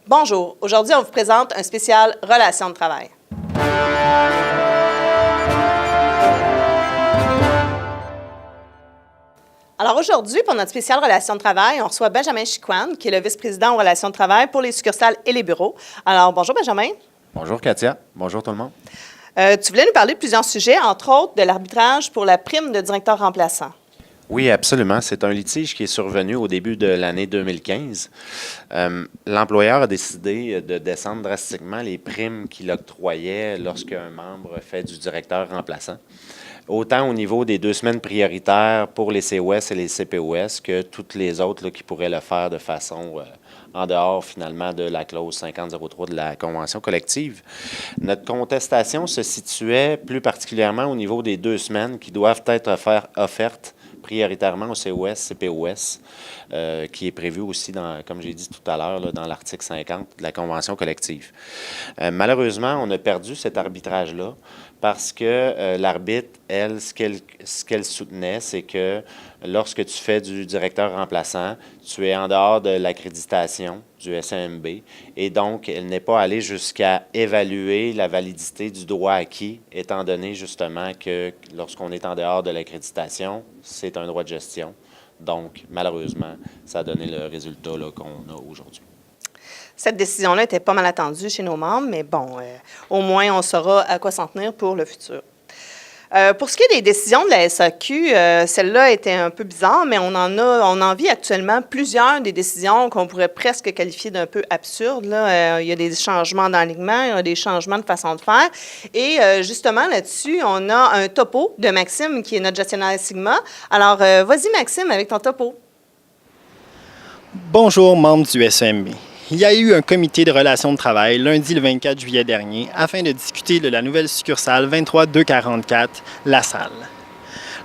Bonjour, aujourd'hui on vous présente un spécial Relations de travail. Alors aujourd'hui, pour notre spécial Relations de travail, on reçoit Benjamin Chicoine, qui est le vice-président aux Relations de travail pour les succursales et les bureaux. Alors bonjour Benjamin. Bonjour Katia, bonjour tout le monde. Tu voulais nous parler de plusieurs sujets, entre autres de l'arbitrage pour la prime de directeur remplaçant. Oui, absolument. C'est un litige qui est survenu au début de l'année 2015. L'employeur a décidé de descendre drastiquement les primes qu'il octroyait lorsqu'un membre fait du directeur remplaçant, autant au niveau des 2 semaines prioritaires pour les COS et les CPOS que toutes les autres là, qui pourraient le faire de façon en dehors finalement de la clause 5003 de la Convention collective. Notre contestation se situait plus particulièrement au niveau des 2 semaines qui doivent être offertes prioritairement au COS, CPOS, qui est prévu aussi, comme j'ai dit tout à l'heure, dans l'article 50 de la Convention collective. Malheureusement, on a perdu cet arbitrage-là parce que l'arbitre, elle, ce qu'elle soutenait, c'est que lorsque tu fais du directeur remplaçant, tu es en dehors de l'accréditation du SAMB et donc elle n'est pas allée jusqu'à évaluer la validité du droit acquis, étant donné justement que lorsqu'on est en dehors de l'accréditation, c'est un droit de gestion. Donc, malheureusement, ça a donné le résultat qu'on a aujourd'hui. Cette décision-là était pas mal attendue chez nos membres, mais bon, au moins on saura à quoi s'en tenir pour le futur. Pour ce qui est des décisions de la SAQ, celle-là était un peu bizarre, mais on en vit actuellement plusieurs des décisions qu'on pourrait presque qualifier d'un peu absurdes. Là. Il y a des changements d'enlignement, il y a des changements de façon de faire. Et justement, là-dessus, on a un topo de Maxime, qui est notre gestionnaire Sigma. Alors, vas-y Maxime, avec ton topo. Bonjour, membres du SEMB. Il y a eu un comité de relations de travail lundi le 24 juillet dernier afin de discuter de la nouvelle succursale 23244, La Salle.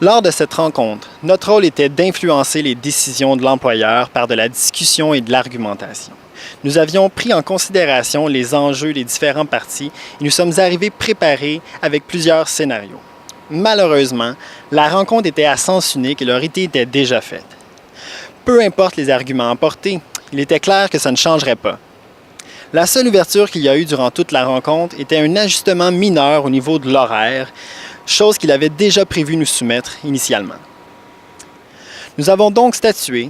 Lors de cette rencontre, notre rôle était d'influencer les décisions de l'employeur par de la discussion et de l'argumentation. Nous avions pris en considération les enjeux des différents partis et nous sommes arrivés préparés avec plusieurs scénarios. Malheureusement, la rencontre était à sens unique et leur idée était déjà faite. Peu importe les arguments apportés, il était clair que ça ne changerait pas. La seule ouverture qu'il y a eu durant toute la rencontre était un ajustement mineur au niveau de l'horaire, chose qu'il avait déjà prévu nous soumettre initialement. Nous avons donc statué,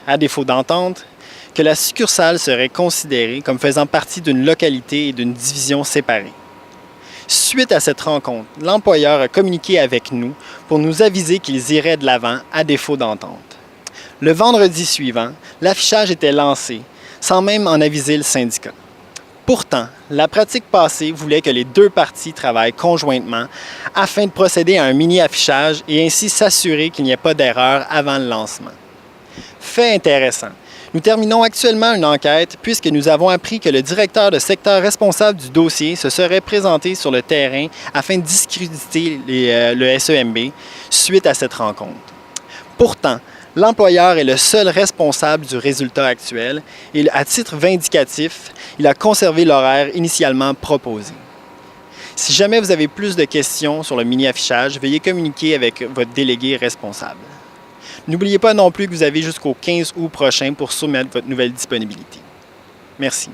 à défaut d'entente, que la succursale serait considérée comme faisant partie d'une localité et d'une division séparée. Suite à cette rencontre, l'employeur a communiqué avec nous pour nous aviser qu'ils iraient de l'avant à défaut d'entente. Le vendredi suivant, l'affichage était lancé, sans même en aviser le syndicat. Pourtant, la pratique passée voulait que les 2 parties travaillent conjointement afin de procéder à un mini-affichage et ainsi s'assurer qu'il n'y ait pas d'erreur avant le lancement. Fait intéressant. Nous terminons actuellement une enquête puisque nous avons appris que le directeur de secteur responsable du dossier se serait présenté sur le terrain afin de discréditer le SEMB suite à cette rencontre. Pourtant, l'employeur est le seul responsable du résultat actuel et, à titre vindicatif, il a conservé l'horaire initialement proposé. Si jamais vous avez plus de questions sur le mini-affichage, veuillez communiquer avec votre délégué responsable. N'oubliez pas non plus que vous avez jusqu'au 15 août prochain pour soumettre votre nouvelle disponibilité. Merci.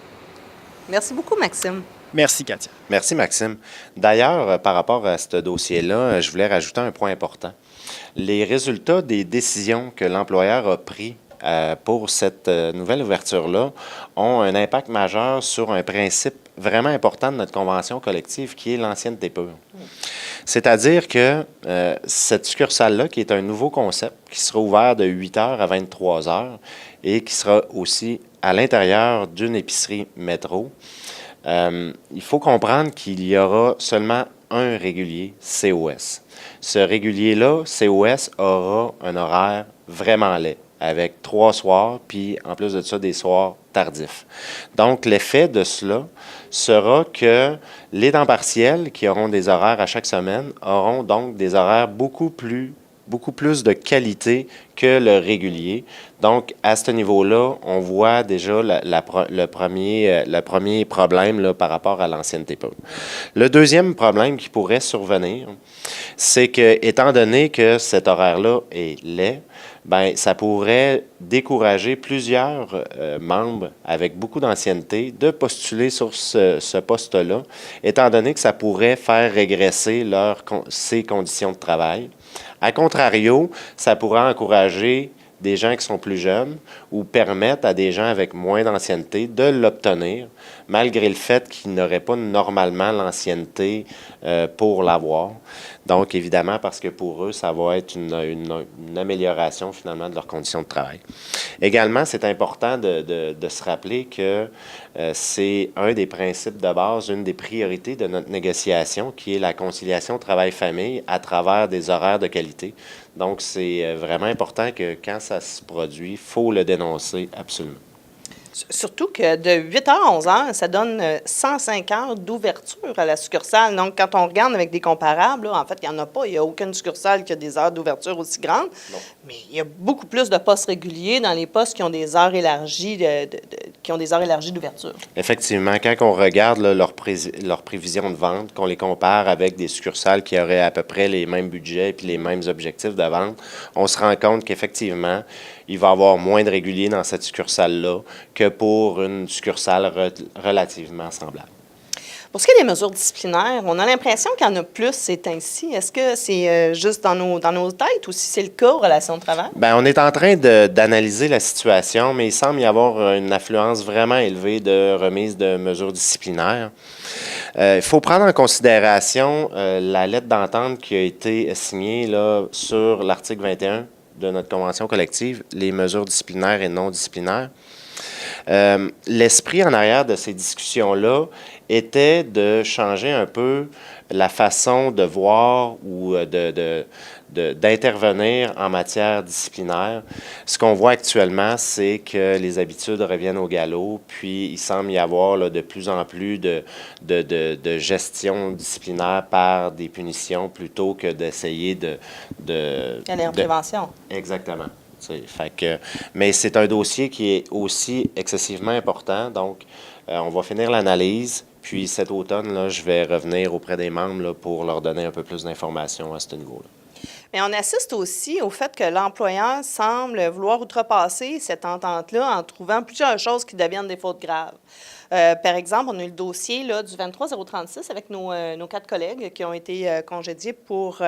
Merci beaucoup, Maxime. Merci, Katia. Merci, Maxime. D'ailleurs, par rapport à ce dossier-là, je voulais rajouter un point important. Les résultats des décisions que l'employeur a pris pour cette nouvelle ouverture-là ont un impact majeur sur un principe vraiment important de notre convention collective qui est l'ancienneté pure. C'est-à-dire que cette succursale-là, qui est un nouveau concept, qui sera ouvert de 8 h à 23 h et qui sera aussi à l'intérieur d'une épicerie métro, il faut comprendre qu'il y aura seulement un régulier COS. Ce régulier-là, COS, aura un horaire vraiment laid, avec 3 soirs, puis en plus de ça, des soirs tardifs. Donc, l'effet de cela sera que les temps partiels, qui auront des horaires à chaque semaine, auront donc des horaires beaucoup plus de qualité que le régulier. Donc, à ce niveau-là, on voit déjà le premier problème là, par rapport à l'ancienneté pure. Le deuxième problème qui pourrait survenir, c'est que, étant donné que cet horaire-là est laid, ben ça pourrait décourager plusieurs membres avec beaucoup d'ancienneté de postuler sur ce poste-là, étant donné que ça pourrait faire régresser ces conditions de travail. À contrario, ça pourrait encourager des gens qui sont plus jeunes ou permettre à des gens avec moins d'ancienneté de l'obtenir, malgré le fait qu'ils n'auraient pas normalement l'ancienneté pour l'avoir. Donc, évidemment, parce que pour eux, ça va être une amélioration finalement de leurs conditions de travail. Également, c'est important de se rappeler que c'est un des principes de base, une des priorités de notre négociation, qui est la conciliation travail-famille à travers des horaires de qualité. Donc, c'est vraiment important que quand ça se produit, il faut le dénoncer absolument. Surtout que de 8 h à 11 h, ça donne 105 heures d'ouverture à la succursale. Donc, quand on regarde avec des comparables, là, en fait, il n'y en a pas. Il n'y a aucune succursale qui a des heures d'ouverture aussi grandes. Non. Mais il y a beaucoup plus de postes réguliers dans les postes qui ont des heures élargies d'ouverture. Effectivement, quand on regarde là, leurs prévisions de vente, qu'on les compare avec des succursales qui auraient à peu près les mêmes budgets et les mêmes objectifs de vente, on se rend compte qu'effectivement, il va y avoir moins de réguliers dans cette succursale-là que pour une succursale relativement semblable. Pour ce qui est des mesures disciplinaires, on a l'impression qu'il y en a plus ces temps-ci. Est-ce que c'est juste dans nos têtes ou si c'est le cas aux relations de travail? Bien, on est en train d'analyser la situation, mais il semble y avoir une affluence vraiment élevée de remises de mesures disciplinaires. Il faut prendre en considération la lettre d'entente qui a été signée là, sur l'article 21 de notre convention collective, les mesures disciplinaires et non disciplinaires. L'esprit en arrière de ces discussions-là était de changer un peu la façon de voir ou d'intervenir en matière disciplinaire. Ce qu'on voit actuellement, c'est que les habitudes reviennent au galop, puis il semble y avoir là, de plus en plus de gestion disciplinaire par des punitions plutôt que d'essayer aller en prévention. Exactement. Mais c'est un dossier qui est aussi excessivement important, donc on va finir l'analyse. Puis cet automne, là, je vais revenir auprès des membres là, pour leur donner un peu plus d'informations à ce niveau-là. Mais on assiste aussi au fait que l'employeur semble vouloir outrepasser cette entente-là en trouvant plusieurs choses qui deviennent des fautes graves. Par exemple, on a eu le dossier là, du 23036 avec nos 4 collègues qui ont été congédiés pour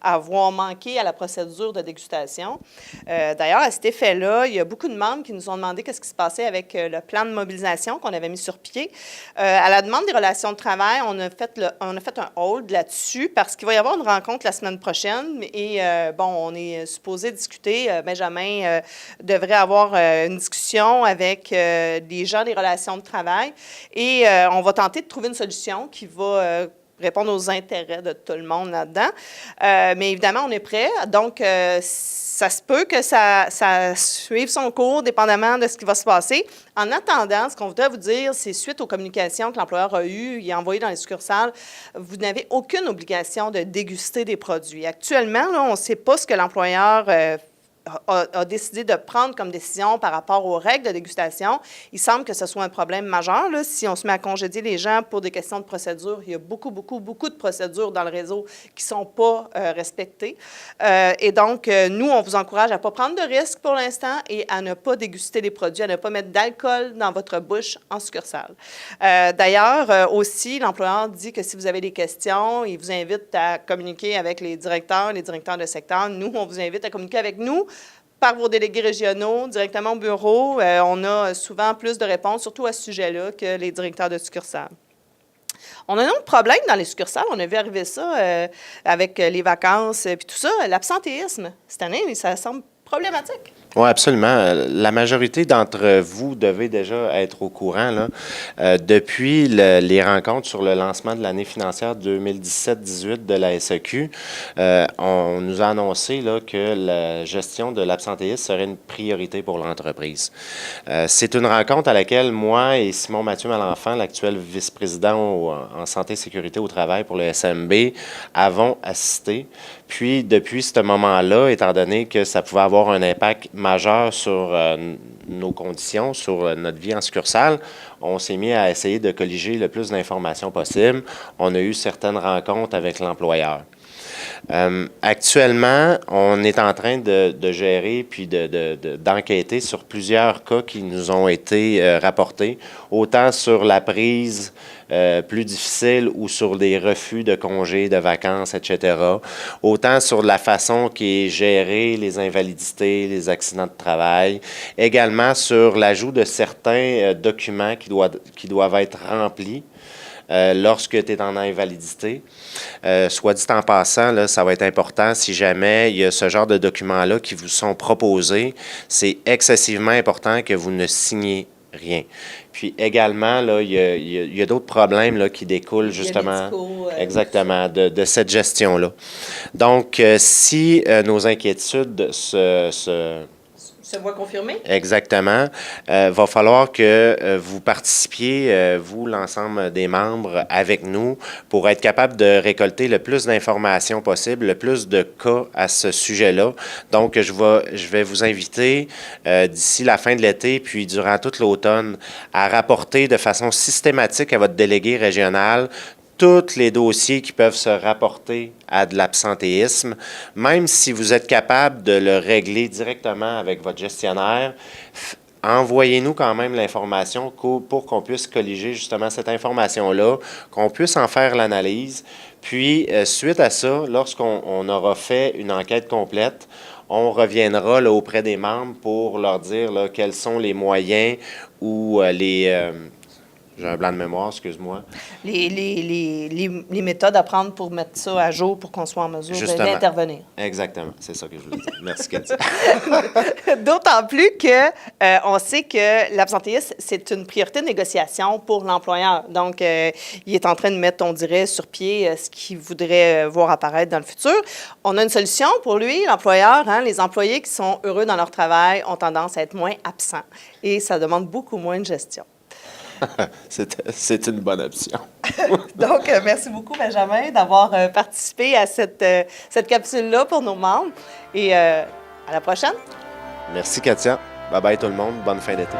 avoir manqué à la procédure de dégustation. D'ailleurs, à cet effet-là, il y a beaucoup de membres qui nous ont demandé qu'est-ce qui se passait avec le plan de mobilisation qu'on avait mis sur pied. À la demande des relations de travail, on a fait un hold là-dessus parce qu'il va y avoir une rencontre la semaine prochaine et on est supposé discuter. Benjamin devrait avoir une discussion avec les gens des relations de travail. Et on va tenter de trouver une solution qui va répondre aux intérêts de tout le monde là-dedans. Mais évidemment, on est prêt. Donc, ça se peut que ça suive son cours, dépendamment de ce qui va se passer. En attendant, ce qu'on voudrait vous dire, c'est suite aux communications que l'employeur a eues, il a envoyé dans les succursales, vous n'avez aucune obligation de déguster des produits. Actuellement, là, on ne sait pas ce que l'employeur a décidé de prendre comme décision par rapport aux règles de dégustation. Il semble que ce soit un problème majeur. Là. Si on se met à congédier les gens pour des questions de procédure, il y a beaucoup de procédures dans le réseau qui ne sont pas respectées. Et donc, nous, on vous encourage à ne pas prendre de risques pour l'instant et à ne pas déguster les produits, à ne pas mettre d'alcool dans votre bouche en succursale. D'ailleurs, aussi, l'employeur dit que si vous avez des questions, il vous invite à communiquer avec les directeurs de secteur. Nous, on vous invite à communiquer avec nous par vos délégués régionaux, directement au bureau. On a souvent plus de réponses, surtout à ce sujet-là, que les directeurs de succursales. On a un autre problème dans les succursales. On a vu arriver ça avec les vacances et tout ça. L'absentéisme, cette année, ça semble problématique. Oui, absolument. La majorité d'entre vous devez déjà être au courant. Là. Depuis les rencontres sur le lancement de l'année financière 2017-18 de la SAQ, on nous a annoncé là, que la gestion de l'absentéisme serait une priorité pour l'entreprise. C'est une rencontre à laquelle moi et Simon Mathieu Malenfant, l'actuel vice-président en santé et sécurité au travail pour le SMB, avons assisté. Puis, depuis ce moment-là, étant donné que ça pouvait avoir un impact majeur sur nos conditions, sur notre vie en succursale, on s'est mis à essayer de colliger le plus d'informations possible. On a eu certaines rencontres avec l'employeur. Actuellement, on est en train de gérer puis d'enquêter sur plusieurs cas qui nous ont été rapportés, autant sur la prise plus difficile ou sur des refus de congés, de vacances, etc. Autant sur la façon qui est gérée les invalidités, les accidents de travail. Également sur l'ajout de certains documents qui doivent être remplis lorsque tu es en invalidité. Soit dit en passant, là, ça va être important si jamais il y a ce genre de documents-là qui vous sont proposés. C'est excessivement important que vous ne signiez rien. Puis également, là, il y a d'autres problèmes là, qui découlent justement exactement de cette gestion-là. Donc, si nos inquiétudes se voit confirmé? Exactement. Va falloir que vous participiez, vous, l'ensemble des membres, avec nous pour être capable de récolter le plus d'informations possible, le plus de cas à ce sujet-là. Donc, je vais vous inviter d'ici la fin de l'été, puis durant tout l'automne, à rapporter de façon systématique à votre délégué régional tous les dossiers qui peuvent se rapporter à de l'absentéisme, même si vous êtes capable de le régler directement avec votre gestionnaire, envoyez-nous quand même l'information pour qu'on puisse colliger justement cette information-là, qu'on puisse en faire l'analyse. Puis, suite à ça, lorsqu'on aura fait une enquête complète, on reviendra là, auprès des membres pour leur dire là, quels sont les moyens ou j'ai un blanc de mémoire, excuse-moi. Les méthodes à prendre pour mettre ça à jour pour qu'on soit en mesure d'intervenir. Exactement, c'est ça que je voulais dire. Merci, Katia. D'autant plus que on sait que l'absentéisme, c'est une priorité de négociation pour l'employeur. Donc, il est en train de mettre, on dirait, sur pied ce qu'il voudrait voir apparaître dans le futur. On a une solution pour lui, l'employeur. Hein, les employés qui sont heureux dans leur travail ont tendance à être moins absents et ça demande beaucoup moins de gestion. C'est une bonne option. Donc, merci beaucoup, Benjamin, d'avoir participé à cette capsule-là pour nos membres. Et à la prochaine. Merci, Katia. Bye-bye tout le monde. Bonne fin d'été.